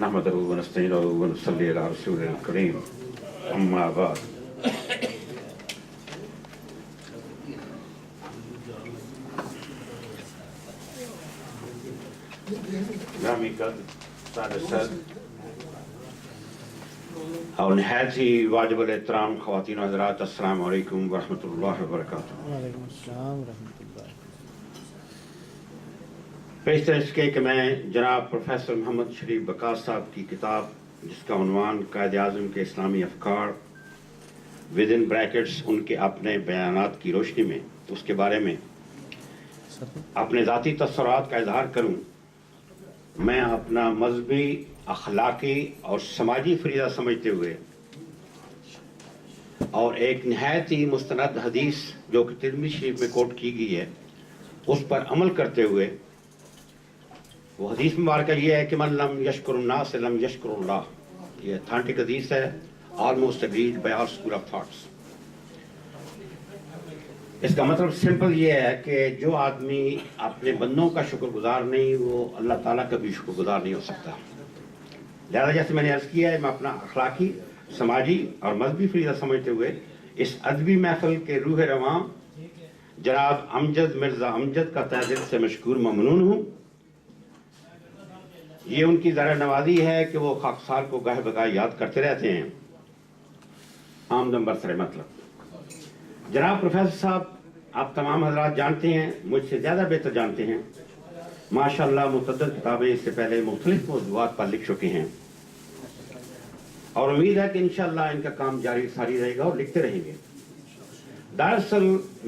نحمده ونستعينه ونصلي على رسوله الكريم أما بعد نامی قدر سادہ صد اور نہایت ہی واجب الاحترام خواتین و حضرات، السلام علیکم ورحمۃ اللہ وبرکاتہ۔ وعلیکم السلام ورحمۃ اللہ۔ پیشتر اس کے کہ میں جناب پروفیسر محمد شریف بکاس صاحب کی کتاب جس کا عنوان قائد اعظم کے اسلامی افکار ود ان بریکٹس ان کے اپنے بیانات کی روشنی میں، اس کے بارے میں اپنے ذاتی تصورات کا اظہار کروں۔ میں اپنا مذہبی، اخلاقی اور سماجی فریضہ سمجھتے ہوئے اور ایک نہایت ہی مستند حدیث جو کہ ترمذی شریف میں کوٹ کی گئی ہے اس پر عمل کرتے ہوئے، وہ حدیث مبارکہ یہ ہے کہ من لم یشکر الناس لم یشکر اللہ، یہ اتھینٹک حدیث ہے، almost agreed by all school of thoughts. اس کا مطلب سمپل یہ ہے کہ جو آدمی اپنے بندوں کا شکر گزار نہیں، وہ اللہ تعالیٰ کا بھی شکر گزار نہیں ہو سکتا۔ لہٰذا جیسے میں نے عرض کیا ہے، میں اپنا اخلاقی، سماجی اور مذہبی فریضہ سمجھتے ہوئے اس ادبی محفل کے روح رواں جناب امجد مرزا امجد کا تہ دل سے مشکور ممنون ہوں۔ یہ ان کی ذرا نوازی ہے کہ وہ خاکسار کو گاہے بگاہ یاد کرتے رہتے ہیں، آمدن برسر مطلب۔ جناب پروفیسر صاحب، آپ تمام حضرات جانتے ہیں، مجھ سے زیادہ بہتر جانتے ہیں، ماشاءاللہ متعدد کتابیں اس سے پہلے مختلف موضوعات پر لکھ چکے ہیں، اور امید ہے کہ انشاءاللہ ان کا کام جاری ساری رہے گا اور لکھتے رہیں گے۔ دراصل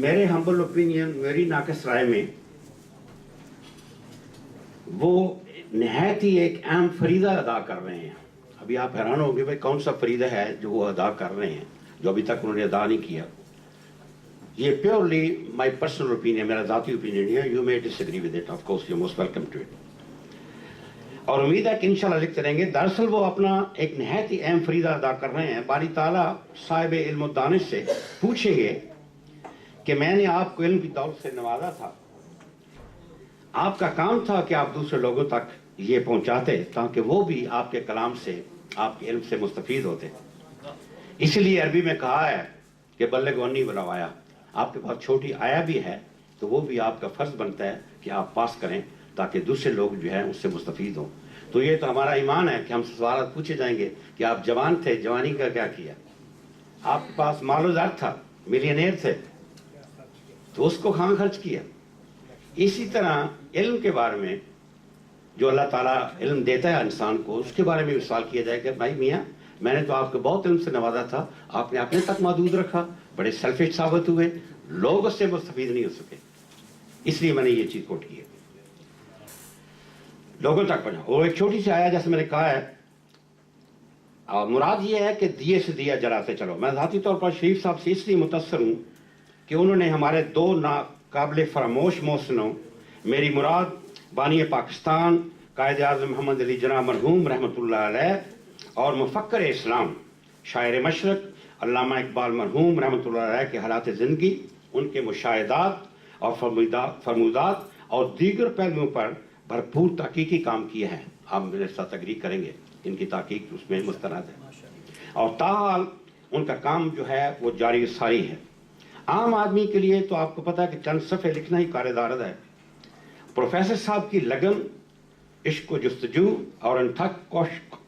میرے ہمبل اوپینین، میری ناقص رائے میں وہ نہایت ہی ایک اہم فریضہ ادا کر رہے ہیں۔ ابھی آپ حیران ہوں گے بھائی کون سا فریضہ ہے جو وہ ادا کر رہے ہیں جو ابھی تک انہوں نے ادا نہیں کیا۔ یہ پیورلی مائی پرسنل اوپینین، میرا ذاتی اوپینین ہے، you may disagree with it, of course you most welcome to it, اور امید ہے کہ انشاءاللہ لکھتے رہیں گے۔ دراصل وہ اپنا ایک نہایت ہی اہم فریضہ ادا کر رہے ہیں۔ باری تعالیٰ صاحب علم و دانش سے پوچھیں گے کہ میں نے آپ کو علم کی دولت سے نوازا تھا، آپ کا کام تھا کہ آپ دوسرے لوگوں تک یہ پہنچاتے تاکہ وہ بھی آپ کے کلام سے، آپ کے علم سے مستفید ہوتے۔ اس لیے عربی میں کہا ہے کہ بلغ عنی ولو آیا، آپ کے پاس چھوٹی آیا بھی ہے تو وہ بھی آپ کا فرض بنتا ہے کہ آپ پاس کریں تاکہ دوسرے لوگ جو ہیں اس سے مستفید ہوں۔ تو یہ تو ہمارا ایمان ہے کہ ہم سے سوالات پوچھے جائیں گے کہ آپ جوان تھے، جوانی کا کیا کیا، آپ کے پاس مال و زر تھا، ملینئر تھے تو اس کو کہاں خرچ کیا۔ اسی طرح علم کے بارے میں جو اللہ تعالیٰ علم دیتا ہے انسان کو، اس کے بارے میں بھی سوال کیا جائے کہ بھائی میاں، میں نے تو آپ کو بہت علم سے نوازا تھا، آپ نے اپنے تک محدود رکھا، بڑے سیلفش ثابت ہوئے، لوگ اس سے مستفید نہیں ہو سکے، اس لیے میں نے یہ چیز کوٹ کی ہے، لوگوں تک پہنچا۔ اور ایک چھوٹی سی آیا جیسے میں نے کہا ہے، اور مراد یہ ہے کہ دیے سے دیا جلاتے چلو۔ میں ذاتی طور پر شریف صاحب سے اس لیے متاثر ہوں کہ انہوں نے ہمارے دو ناقابل فراموش محسنوں، میری مراد بانی پاکستان قائد اعظم محمد علی جناح مرحوم رحمۃ اللہ علیہ، اور مفکر اسلام شاعر مشرق علامہ اقبال مرحوم رحمۃ اللہ علیہ کے حالات زندگی، ان کے مشاہدات اور فرمودات اور دیگر پہلوؤں پر بھرپور تحقیقی کام کیے ہیں۔ آپ میرے ساتھ اگری کریں گے، ان کی تحقیق اس میں مستند ہے، اور تاحال ان کا کام جو ہے وہ جاری ساری ہے۔ عام آدمی کے لیے تو آپ کو پتہ ہے کہ چند صفحے لکھنا ہی کار دارد ہے۔ پروفیسر صاحب کی لگن، عشق و جستجو اور ان تھک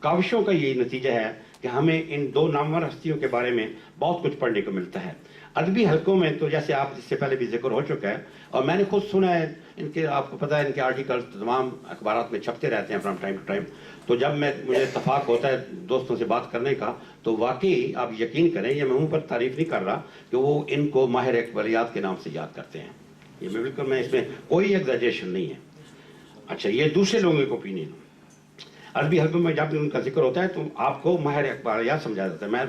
کاوشوں کا یہی نتیجہ ہے کہ ہمیں ان دو نامور ہستیوں کے بارے میں بہت کچھ پڑھنے کو ملتا ہے۔ ادبی حلقوں میں تو جیسے آپ اس سے پہلے بھی ذکر ہو چکا ہے، اور میں نے خود سنا ہے، ان کے آپ کو پتہ ہے ان کے آرٹیکل تمام اخبارات میں چھپتے رہتے ہیں فرام ٹائم ٹو ٹائم۔ تو جب مجھے اتفاق ہوتا ہے دوستوں سے بات کرنے کا تو واقعی آپ یقین کریں، یہ میں منہ پر تعریف نہیں کر رہا کہ وہ ان کو ماہر اقبالیات کے نام سے یاد کرتے ہیں۔ یہ بالکل، میں اس میں کوئی ایگزیجریشن نہیں ہے۔ اچھا، یہ دوسرے لوگوں کے اوپینین۔ عربی حلقوں میں جب ان کا ذکر ہوتا ہے تو آپ کو ماہر اقبالیات سمجھا جاتا ہے۔ میں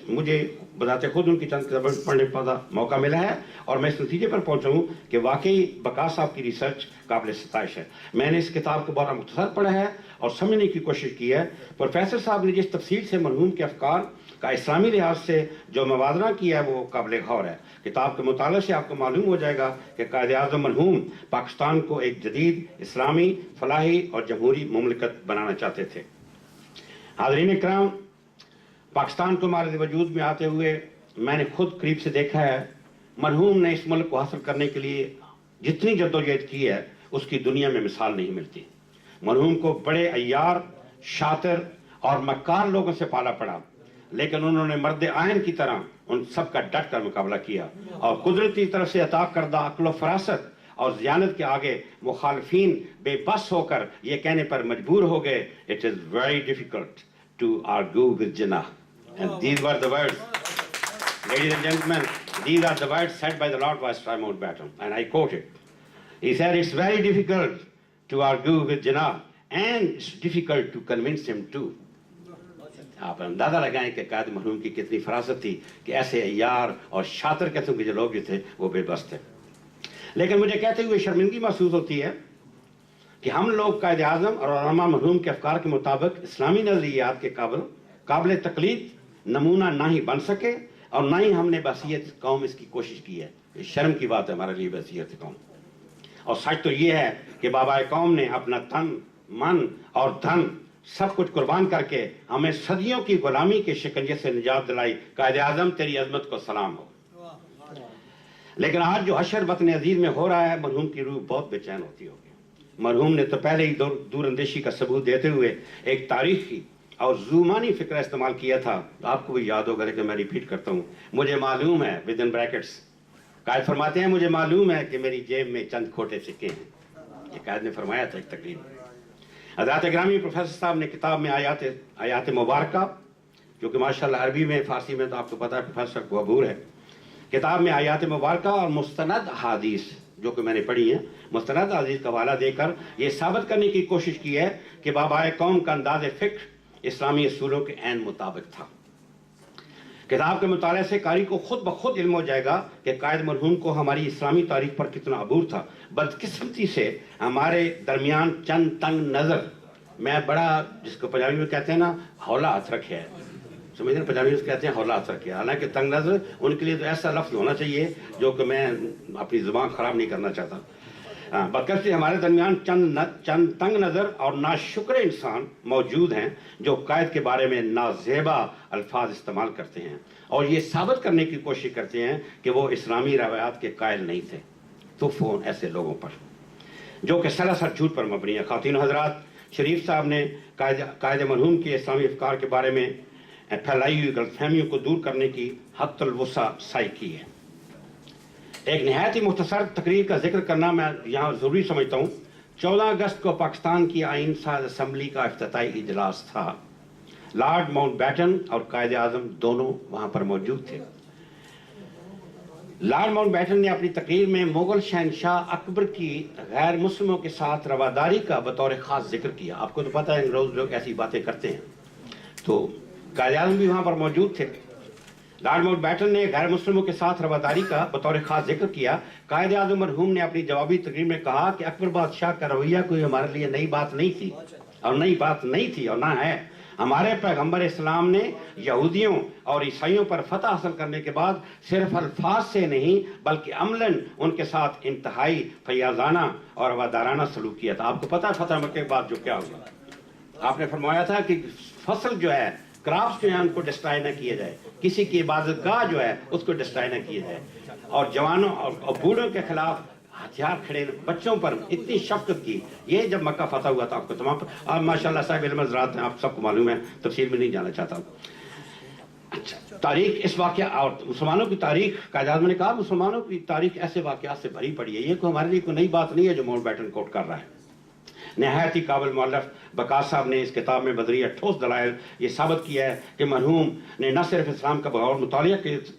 مجھے بذات خود ان کی چند کتابیں پڑھنے کا موقع ملا ہے، اور میں اس نتیجے پر پہنچا ہوں کہ واقعی بکاس صاحب کی ریسرچ قابل ستائش ہے۔ میں نے اس کتاب کو بڑا مختصر پڑھا ہے اور سمجھنے کی کوشش کی ہے۔ پروفیسر صاحب نے جس تفصیل سے مرحوم کے افکار کا اسلامی لحاظ سے جو موازنہ کیا ہے وہ قابل غور ہے۔ کتاب کے مطالعے سے آپ کو معلوم ہو جائے گا کہ قائد اعظم مرحوم پاکستان کو ایک جدید اسلامی، فلاحی اور جمہوری مملکت بنانا چاہتے تھے. حاضرین اکرام، پاکستان کو ہمارے وجود میں آتے ہوئے میں نے خود قریب سے دیکھا ہے. مرحوم نے اس ملک کو حاصل کرنے کے لیے جتنی جدوجہد کی ہے اس کی دنیا میں مثال نہیں ملتی. مرحوم کو بڑے عیار، شاطر اور مکار لوگوں سے پالا پڑا، لیکن انہوں نے مرد آئین کی طرح ان سب کا ڈٹ کر مقابلہ کیا اور قدرتی طرف سے عطا کردہ عقل و فراست اور ذہانت کے آگے مخالفین بے بس ہو کر یہ کہنے پر مجبور ہو گئے "It is very difficult to argue with Jinnah." And these were the words, ladies and gentlemen, these are the words said by the Lord Viceroy Mountbatten, and I quote it. He said, "It's very difficult to argue with Jinnah, and it's difficult to convince him too." آپ اندازہ لگائیں کہ قائد مرحوم کی کتنی فراست تھی کہ ایسے عیار اور شاطر قسم کے جو لوگ جو تھے وہ بے بس تھے. لیکن مجھے کہتے ہوئے شرمندگی محسوس ہوتی ہے کہ ہم لوگ قائد اعظم اور علامہ مرحوم کے افکار کے مطابق اسلامی نظریات کے قابل تقلید نمونہ نہ ہی بن سکے اور نہ ہی ہم نے بحثیت قوم اس کی کوشش کی ہے. یہ شرم کی بات ہے ہمارے لیے بحثیت قوم. اور سچ تو یہ ہے کہ بابائے قوم نے اپنا تن، من اور دھن سب کچھ قربان کر کے ہمیں صدیوں کی غلامی کے شکنجے سے نجات دلائی. قائد اعظم تیری عظمت کو سلام ہو. لیکن آج جو حشر وطن عزیز میں ہو رہا ہے، مرحوم کی روح بہت بے چین ہوتی ہوگی. مرحوم نے تو پہلے ہی دور اندیشی کا ثبوت دیتے ہوئے ایک تاریخی اور زومانی فکرہ استعمال کیا تھا. آپ کو بھی یاد ہوگا لیکن میں ریپیٹ کرتا ہوں. مجھے معلوم ہے، ود ان بریکٹس، قائد فرماتے ہیں مجھے معلوم ہے کہ میری جیب میں چند کھوٹے سکے ہیں. یہ قائد نے فرمایا تھا ایک تقریر میں. حضرات گرامی، پروفیسر صاحب نے کتاب میں آیات مبارکہ، جو کہ ماشاءاللہ عربی میں، فارسی میں تو آپ کو پتا ہے پروفیسر کو عبور ہے. کتاب میں آیات مبارکہ اور مستند حدیث جو کہ میں نے پڑھی ہیں، مستند حدیث کا حوالہ دے کر یہ ثابت کرنے کی کوشش کی ہے کہ بابائے قوم کا انداز فکر اسلامی اصولوں کے عین مطابق تھا. کتاب کے مطالعے سے قاری کو خود بخود علم ہو جائے گا کہ قائد مرحوم کو ہماری اسلامی تاریخ پر کتنا عبور تھا. بدقسمتی سے ہمارے درمیان چند تنگ نظر، میں بڑا جس کو پنجابی میں کہتے ہیں نا ہولا ہاتھ رکھے ہے، سمجھتے ہیں پنجابی میں کہتے ہیں ہولا ہاتھ رکھے. حالانکہ تنگ نظر ان کے لیے تو ایسا لفظ ہونا چاہیے جو کہ میں اپنی زبان خراب نہیں کرنا چاہتا. بدقسمتی ہمارے درمیان چند تنگ نظر اور ناشکر انسان موجود ہیں جو قائد کے بارے میں نازیبا الفاظ استعمال کرتے ہیں اور یہ ثابت کرنے کی کوشش کرتے ہیں کہ وہ اسلامی روایات کے قائل نہیں تھے. تو فون ایسے لوگوں پر جو کہ سراسر جھوٹ پر مبنی ہے. خواتین و حضرات، شریف صاحب نے قائد مرحوم کے اسلامی افکار کے بارے میں پھیلائی ہوئی غلط فہمیوں کو دور کرنے کی حد الوسع سعی کی ہے. ایک نہایت ہی مختصر تقریر کا ذکر کرنا میں یہاں ضروری سمجھتا ہوں. 14 اگست کو پاکستان کی آئین ساز اسمبلی کا افتتاحی اجلاس تھا. لارڈ ماؤنٹ بیٹن اور قائد اعظم دونوں وہاں پر موجود تھے. لارڈ ماؤنٹ بیٹن نے اپنی تقریر میں مغل شہنشاہ اکبر کی غیر مسلموں کے ساتھ رواداری کا بطور خاص ذکر کیا. آپ کو تو پتہ ہے روز لوگ ایسی باتیں کرتے ہیں. تو قائد اعظم بھی وہاں پر موجود تھے. لارڈ ماؤنٹ بیٹن نے غیر مسلموں کے ساتھ رواداری کا بطور خاص ذکر کیا. قائد اعظم مرحوم نے اپنی جوابی تقریر میں کہا کہ اکبر بادشاہ کا رویہ کوئی ہمارے لیے نئی بات نہیں تھی اور نہ ہے. ہمارے پیغمبر اسلام نے یہودیوں اور عیسائیوں پر فتح حاصل کرنے کے بعد صرف الفاظ سے نہیں بلکہ عملاً ان کے ساتھ انتہائی فیاضانہ اور روادارانہ سلوک کیا تھا. آپ کو پتہ ہے فتح مکہ کے بعد جو کیا ہوا؟ آپ نے فرمایا تھا کہ فصل جو ہے، کرافٹس جو ہیں، ان کو ڈسٹرائے نہ کیا جائے، کسی کی عبادت گاہ جو ہے اس کو ڈسٹرائے نہ کیا جائے، اور جوانوں اور بوڑھوں کے خلاف ہتھیار کھڑے بچوں پر اتنی شفقت کی. یہ جب مکہ فتح ہوا تھا. آپ کو تمام آپ ماشاءاللہ صاحب علم حضرات ہیں، آپ سب کو معلوم ہے، تفصیل میں نہیں جانا چاہتا. اچھا، تاریخ اس واقعہ اور مسلمانوں کی تاریخ، قائد اعظم نے کہا مسلمانوں کی تاریخ ایسے واقعات سے بھری پڑی ہے. یہ کوئی ہمارے لیے کوئی نئی بات نہیں ہے جو ماؤنٹ بیٹن کوٹ کر رہا ہے. نہایت ہی قابل مؤلف بکاس صاحب نے اس کتاب میں بدریہ ٹھوس دلائل یہ ثابت کیا ہے کہ مرحوم نے نہ صرف اسلام کا بغور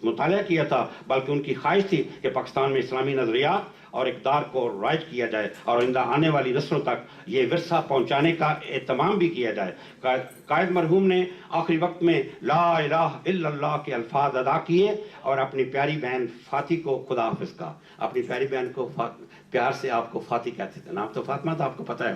مطالعہ کیا تھا بلکہ ان کی خواہش تھی کہ پاکستان میں اسلامی نظریات اور اقدار کو رائج کیا جائے اور آئندہ آنے والی نسلوں تک یہ ورثہ پہنچانے کا اہتمام بھی کیا جائے. قائد مرحوم نے آخری وقت میں لا الہ الا اللہ کے الفاظ ادا کیے اور اپنی پیاری بہن فاطمہ کو خدا حافظ کہا. اپنی پیاری بہن کو پیار سے آپ کو فاطمہ کہتے تھے، نام تو فاطمہ تھا، آپ کو پتہ ہے.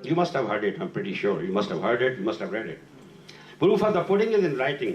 You must have heard it, I'm pretty sure. You must have heard it, you must have read it. Proof of the pudding is in writing.